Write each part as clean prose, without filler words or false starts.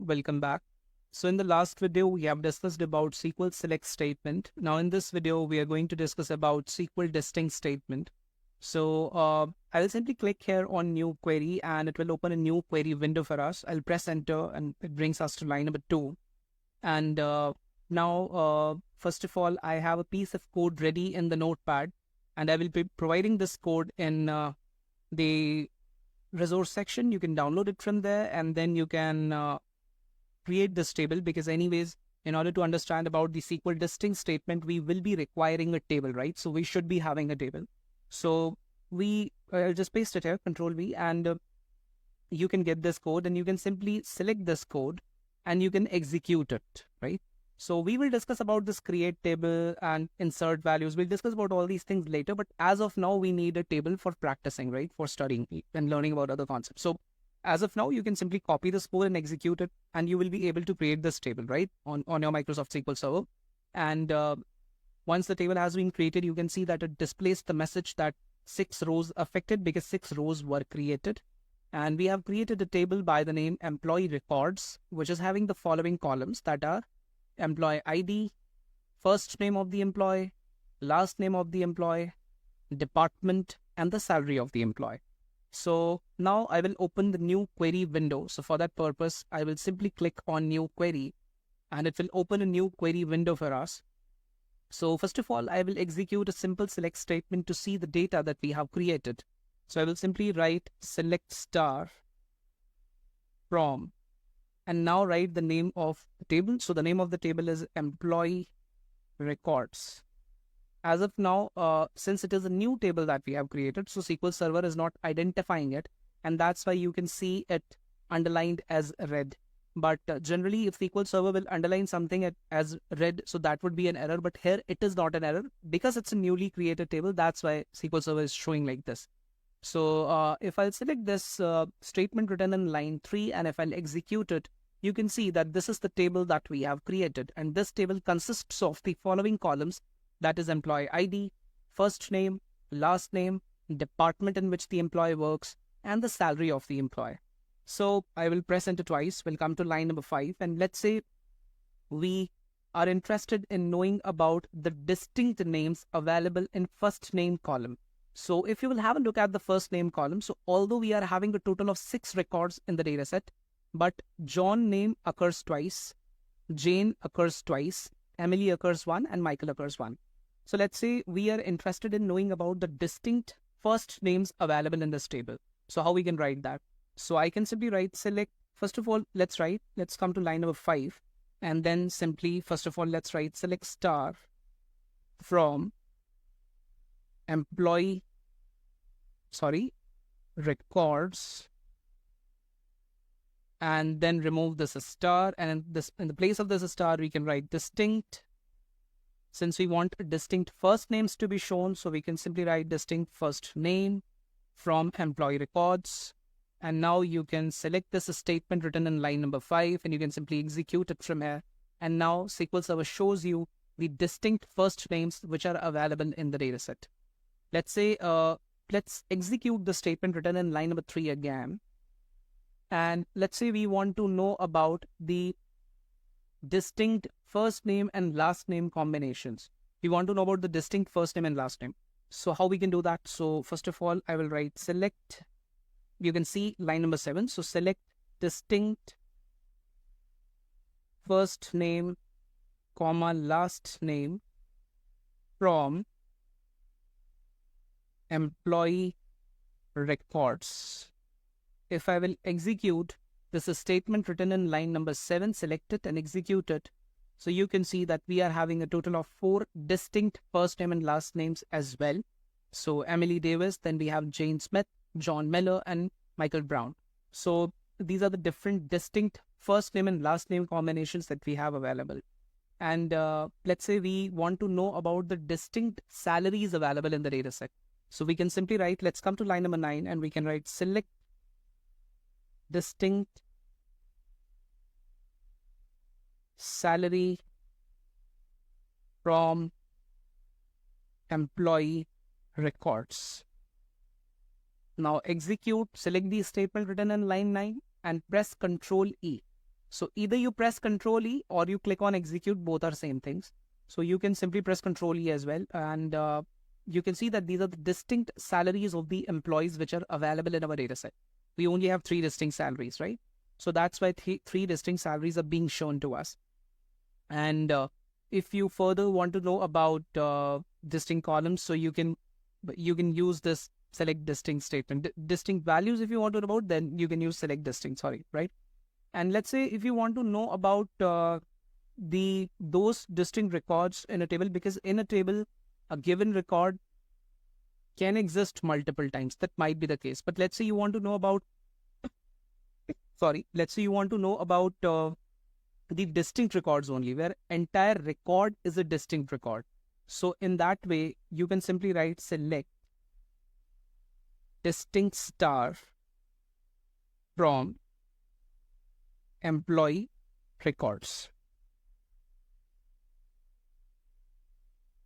welcome back. So in the last video, we have discussed about SQL select statement. Now in this video, we are going to discuss about SQL distinct statement. So I'll simply click here on new query and it will open a new query window for us. I'll press enter and it brings us to line number 2. And now, first of all, I have a piece of code ready in the notepad and I will be providing this code in the resource section. You can download it from there and then you can create this table, because anyways, in order to understand about the SQL distinct statement, we will be requiring a table, right? So we should be having a table. So I'll just paste it here, Control V, and you can get this code and you can simply select this code and you can execute it, right? So we will discuss about this create table and insert values. We'll discuss about all these things later, but as of now, we need a table for practicing, right? For studying and learning about other concepts. So as of now, you can simply copy this code and execute it, and you will be able to create this table, right? On your Microsoft SQL Server. And once the table has been created, you can see that it displays the message that 6 rows affected because 6 rows were created. And we have created a table by the name employee records, which is having the following columns that are employee ID, first name of the employee, last name of the employee, department, and the salary of the employee. So now I will open the new query window. So for that purpose, I will simply click on new query and it will open a new query window for us. So first of all, I will execute a simple select statement to see the data that we have created. So I will simply write select star from, and now write the name of the table. So the name of the table is employee records. As of now, since it is a new table that we have created, so SQL Server is not identifying it, and that's why you can see it underlined as red. But generally, if SQL Server will underline something as red, so that would be an error. But here it is not an error because it's a newly created table. That's why SQL Server is showing like this. So if I'll select this statement written in line 3 and if I'll execute it, you can see that this is the table that we have created. And this table consists of the following columns. That is employee ID, first name, last name, department in which the employee works, and the salary of the employee. So I will press enter twice. We'll come to line number 5. And let's say we are interested in knowing about the distinct names available in first name column. So if you will have a look at the first name column, so although we are having a total of 6 records in the data set, but John name occurs twice, Jane occurs twice, Emily occurs 1, and Michael occurs 1. So let's say we are interested in knowing about the distinct first names available in this table. So how we can write that? So I can simply write select. First of all, let's come to line number 5. And then simply, first of all, let's write select star from employee, records. And then remove this star. And in the place of this star, we can write distinct. Since we want distinct first names to be shown, so we can simply write distinct first name from employee records. And now you can select this statement written in line number 5 and you can simply execute it from here. And now SQL Server shows you the distinct first names which are available in the dataset. Let's say, let's execute the statement written in line number 3 again. And let's say we want to know about the distinct first name and last name combinations. We want to know about the distinct first name and last name. So how we can do that? So first of all, I will write select. You can see line number 7. So select distinct first name, comma, last name from employee records. If I will execute this is statement written in line number 7, select it and execute it. So you can see that we are having a total of 4 distinct first name and last names as well. So Emily Davis, then we have Jane Smith, John Miller, and Michael Brown. So these are the different distinct first name and last name combinations that we have available. And let's say we want to know about the distinct salaries available in the data set. So we can simply write, let's come to line number 9 and we can write select distinct salary from employee records. Now execute, select the statement written in line 9 and press Ctrl E. So either you press Control E or you click on execute, both are same things. So you can simply press Control E as well. And you can see that these are the distinct salaries of the employees which are available in our data set. We only have 3 distinct salaries, right? So that's why three distinct salaries are being shown to us. And if you further want to know about distinct columns, so you can use this select distinct statement. Distinct values, if you want to know about, then you can use select distinct, sorry, right? And let's say if you want to know about those distinct records in a table, because in a table, a given record can exist multiple times. That might be the case. But let's say you want to know about, let's say you want to know about the distinct records only, where entire record is a distinct record. So in that way, you can simply write select distinct star from employee records.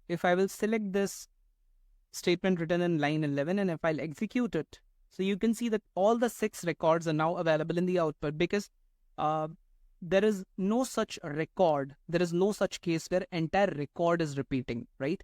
If I will select this statement written in line 11 and if I'll execute it, so you can see that all the 6 records are now available in the output, because there is no such record, there is no such case where entire record is repeating, right?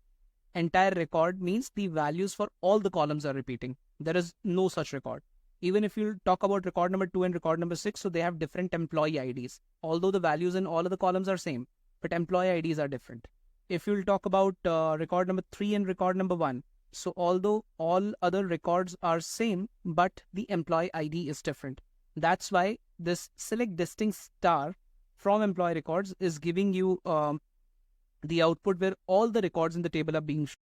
Entire record means the values for all the columns are repeating. There is no such record. Even if you talk about record number 2 and record number 6, so they have different employee IDs. Although the values in all of the columns are same, but employee IDs are different. If you'll talk about record number 3 and record number 1, so although all other records are same, but the employee ID is different. That's why this select distinct star from employee records is giving you the output where all the records in the table are being shown.